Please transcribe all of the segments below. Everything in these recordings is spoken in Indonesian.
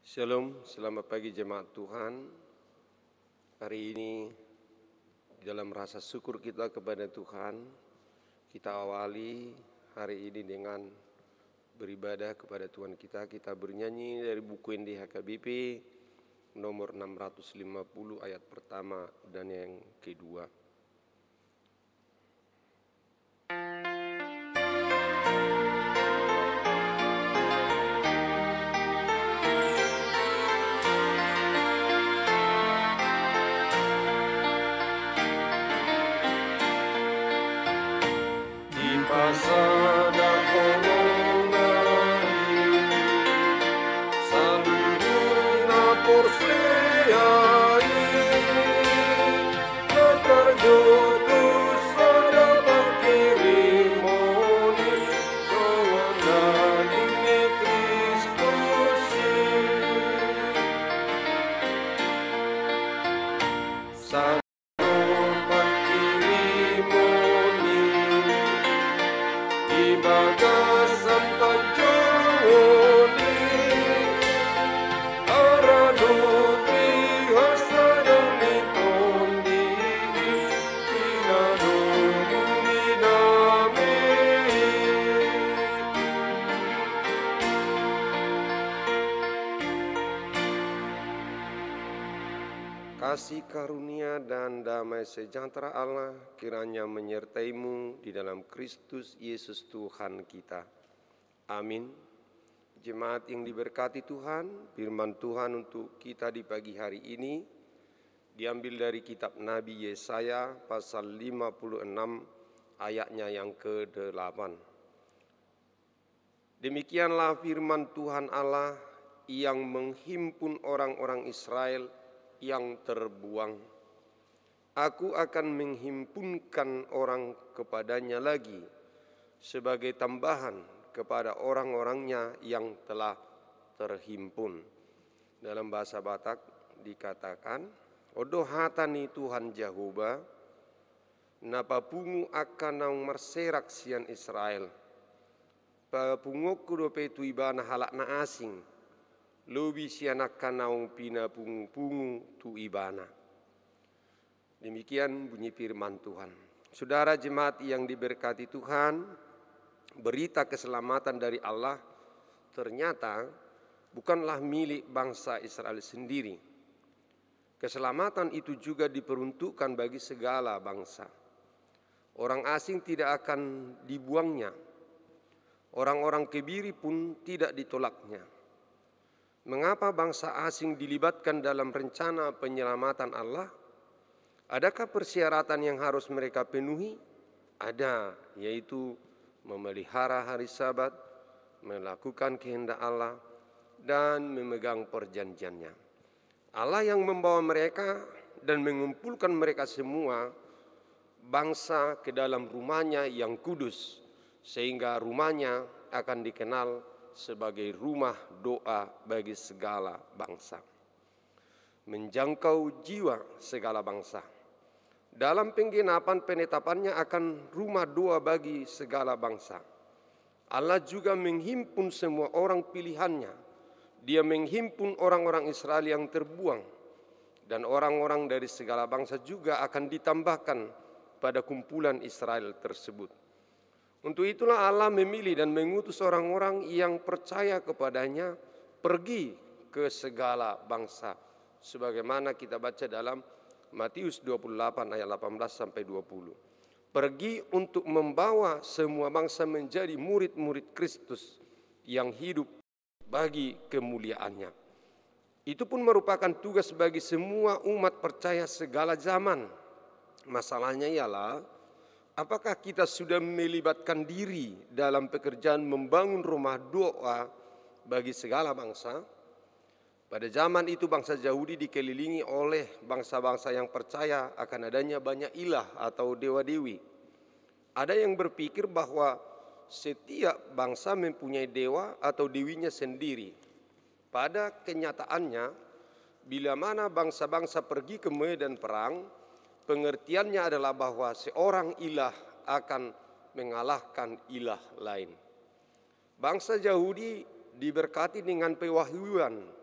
Shalom, selamat pagi jemaat Tuhan. Hari ini dalam rasa syukur kita kepada Tuhan, kita awali hari ini dengan beribadah kepada Tuhan kita. Kita bernyanyi dari buku Indi HKBP nomor 650 ayat pertama dan yang kedua. Pasada saluduna porseai terjutus sada pakirimoni sowana ini Kristusi bagasan panjoni araduti hasadami tondi inadumuni nami. Kasih karunia dan damai sejahtera Allah kiranya menyertaimu di dalam Kristus Yesus Tuhan kita. Amin. Jemaat yang diberkati Tuhan, firman Tuhan untuk kita di pagi hari ini diambil dari kitab Nabi Yesaya pasal 56 ayatnya yang ke-8. Demikianlah firman Tuhan Allah yang menghimpun orang-orang Israel yang terbuang. Aku akan menghimpunkan orang kepadanya lagi sebagai tambahan kepada orang-orangnya yang telah terhimpun. Dalam bahasa Batak dikatakan, Odo hatani Tuhan Jehovah, napapungu akan naung merserak sian Israel. Papungokku dope tu ibana halak na asing, lobi sianakan naung pina pungu-pungu tu ibana. Demikian bunyi firman Tuhan. Saudara jemaat yang diberkati Tuhan, berita keselamatan dari Allah ternyata bukanlah milik bangsa Israel sendiri. Keselamatan itu juga diperuntukkan bagi segala bangsa. Orang asing tidak akan dibuangnya. Orang-orang kebiri pun tidak ditolaknya. Mengapa bangsa asing dilibatkan dalam rencana penyelamatan Allah? Adakah persyaratan yang harus mereka penuhi? Ada, yaitu memelihara hari Sabat, melakukan kehendak Allah, dan memegang perjanjiannya. Allah yang membawa mereka dan mengumpulkan mereka semua bangsa ke dalam rumahnya yang kudus, sehingga rumahnya akan dikenal sebagai rumah doa bagi segala bangsa. Menjangkau jiwa segala bangsa. Dalam penggenapan penetapannya akan rumah doa bagi segala bangsa. Allah juga menghimpun semua orang pilihannya. Dia menghimpun orang-orang Israel yang terbuang. Dan orang-orang dari segala bangsa juga akan ditambahkan pada kumpulan Israel tersebut. Untuk itulah Allah memilih dan mengutus orang-orang yang percaya kepadanya pergi ke segala bangsa. Sebagaimana kita baca dalam Matius 28 ayat 18 sampai 20. Pergi untuk membawa semua bangsa menjadi murid-murid Kristus yang hidup bagi kemuliaannya. Itu pun merupakan tugas bagi semua umat percaya segala zaman. Masalahnya ialah, apakah kita sudah melibatkan diri dalam pekerjaan membangun rumah doa bagi segala bangsa? Pada zaman itu bangsa Yahudi dikelilingi oleh bangsa-bangsa yang percaya akan adanya banyak ilah atau dewa-dewi. Ada yang berpikir bahwa setiap bangsa mempunyai dewa atau dewinya sendiri. Pada kenyataannya, bila mana bangsa-bangsa pergi ke medan perang, pengertiannya adalah bahwa seorang ilah akan mengalahkan ilah lain. Bangsa Yahudi diberkati dengan pewahyuan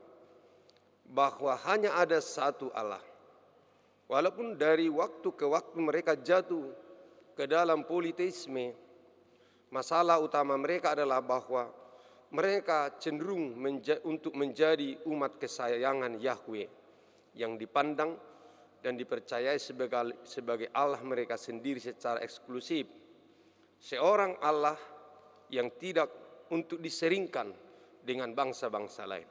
bahwa hanya ada satu Allah. Walaupun dari waktu ke waktu mereka jatuh ke dalam politeisme, masalah utama mereka adalah bahwa mereka cenderung untuk menjadi umat kesayangan Yahweh yang dipandang dan dipercayai sebagai Allah mereka sendiri secara eksklusif. Seorang Allah yang tidak untuk diseringkan dengan bangsa-bangsa lain.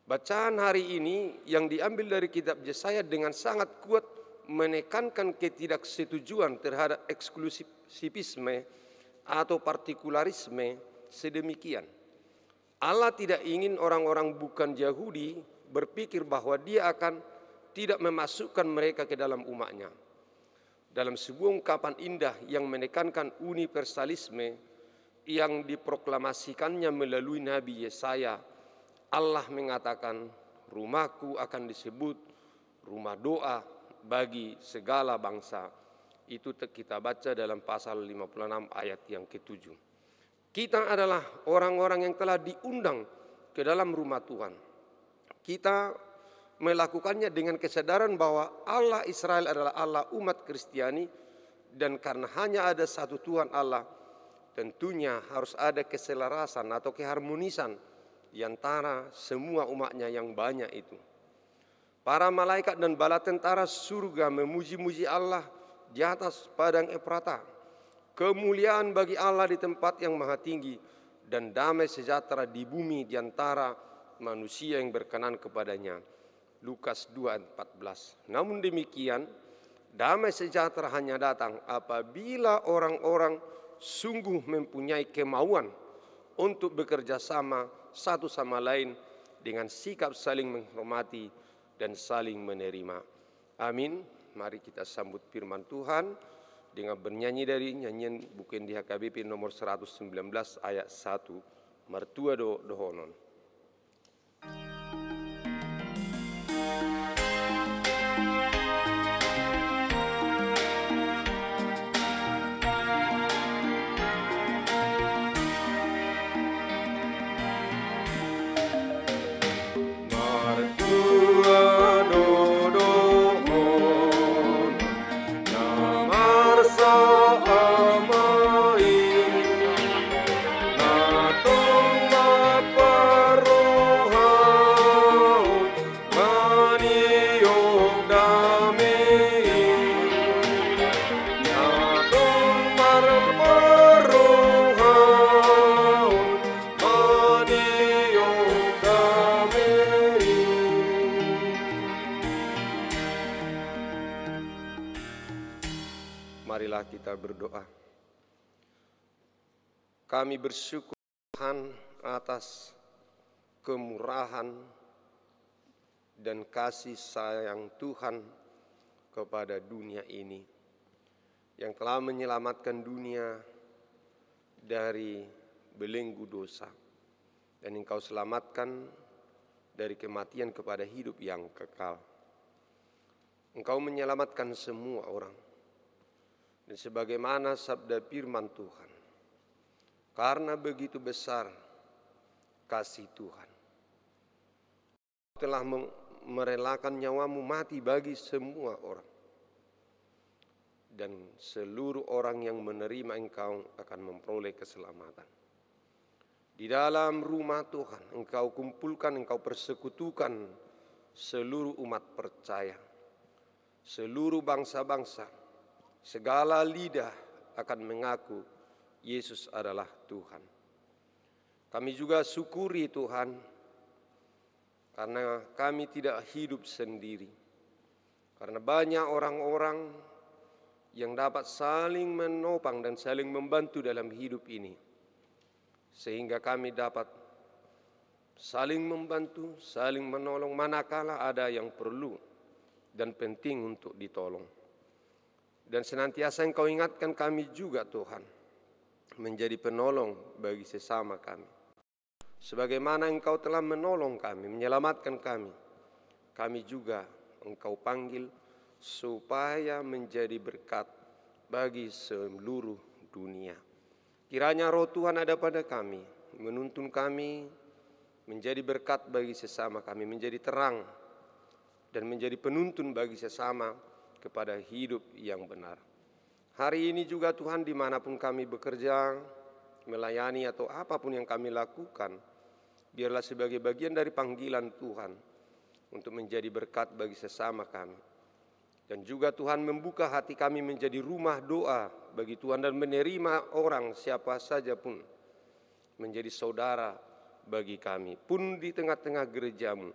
Bacaan hari ini yang diambil dari kitab Yesaya dengan sangat kuat menekankan ketidaksetujuan terhadap eksklusivisme atau partikularisme sedemikian. Allah tidak ingin orang-orang bukan Yahudi berpikir bahwa Dia akan tidak memasukkan mereka ke dalam umatnya. Dalam sebuah ungkapan indah yang menekankan universalisme yang diproklamasikannya melalui Nabi Yesaya, Allah mengatakan, rumahku akan disebut rumah doa bagi segala bangsa. Itu kita baca dalam pasal 56 ayat yang ke-7. Kita adalah orang-orang yang telah diundang ke dalam rumah Tuhan. Kita melakukannya dengan kesadaran bahwa Allah Israel adalah Allah umat Kristiani, dan karena hanya ada satu Tuhan Allah, tentunya harus ada keselarasan atau keharmonisan di antara semua umatnya yang banyak itu. Para malaikat dan bala tentara surga memuji-muji Allah di atas padang Efrata. Kemuliaan bagi Allah di tempat yang maha tinggi, dan damai sejahtera di bumi di antara manusia yang berkenan kepadanya. Lukas 2:14. Namun demikian, damai sejahtera hanya datang apabila orang-orang sungguh mempunyai kemauan untuk bekerja sama satu sama lain dengan sikap saling menghormati dan saling menerima. Amin. Mari kita sambut firman Tuhan dengan bernyanyi dari nyanyian buku di HKBP nomor 119 ayat 1. Mertua dohonon. Marilah kita berdoa. Kami bersyukur Tuhan atas kemurahan dan kasih sayang Tuhan kepada dunia ini, yang telah menyelamatkan dunia dari belenggu dosa, dan Engkau selamatkan dari kematian kepada hidup yang kekal. Engkau menyelamatkan semua orang. Dan sebagaimana sabda firman Tuhan, karena begitu besar kasih Tuhan, telah merelakan nyawamu mati bagi semua orang. Dan seluruh orang yang menerima Engkau akan memperoleh keselamatan. Di dalam rumah Tuhan Engkau kumpulkan, Engkau persekutukan seluruh umat percaya, seluruh bangsa-bangsa. Segala lidah akan mengaku Yesus adalah Tuhan. Kami juga syukuri Tuhan, karena kami tidak hidup sendiri. Karena banyak orang-orang yang dapat saling menopang dan saling membantu dalam hidup ini. Sehingga kami dapat saling membantu, saling menolong manakala ada yang perlu dan penting untuk ditolong. Dan senantiasa Engkau ingatkan kami juga Tuhan, menjadi penolong bagi sesama kami. Sebagaimana Engkau telah menolong kami, menyelamatkan kami, kami juga Engkau panggil supaya menjadi berkat bagi seluruh dunia. Kiranya roh Tuhan ada pada kami, menuntun kami menjadi berkat bagi sesama kami, menjadi terang dan menjadi penuntun bagi sesama kepada hidup yang benar. Hari ini juga Tuhan, dimanapun kami bekerja, melayani atau apapun yang kami lakukan, biarlah sebagai bagian dari panggilan Tuhan untuk menjadi berkat bagi sesama kami. Dan juga Tuhan membuka hati kami menjadi rumah doa bagi Tuhan dan menerima orang siapa saja pun menjadi saudara bagi kami. Pun di tengah-tengah gerejamu,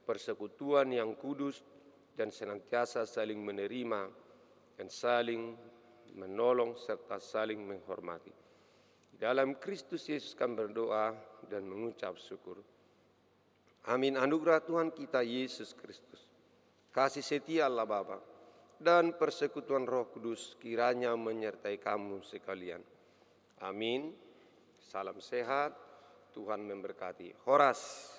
persekutuan yang kudus dan senantiasa saling menerima dan saling menolong serta saling menghormati. Dalam Kristus Yesus kami berdoa dan mengucap syukur. Amin. Anugerah Tuhan kita Yesus Kristus, kasih setia Allah Bapa, dan persekutuan Roh Kudus kiranya menyertai kamu sekalian. Amin. Salam sehat, Tuhan memberkati. Horas.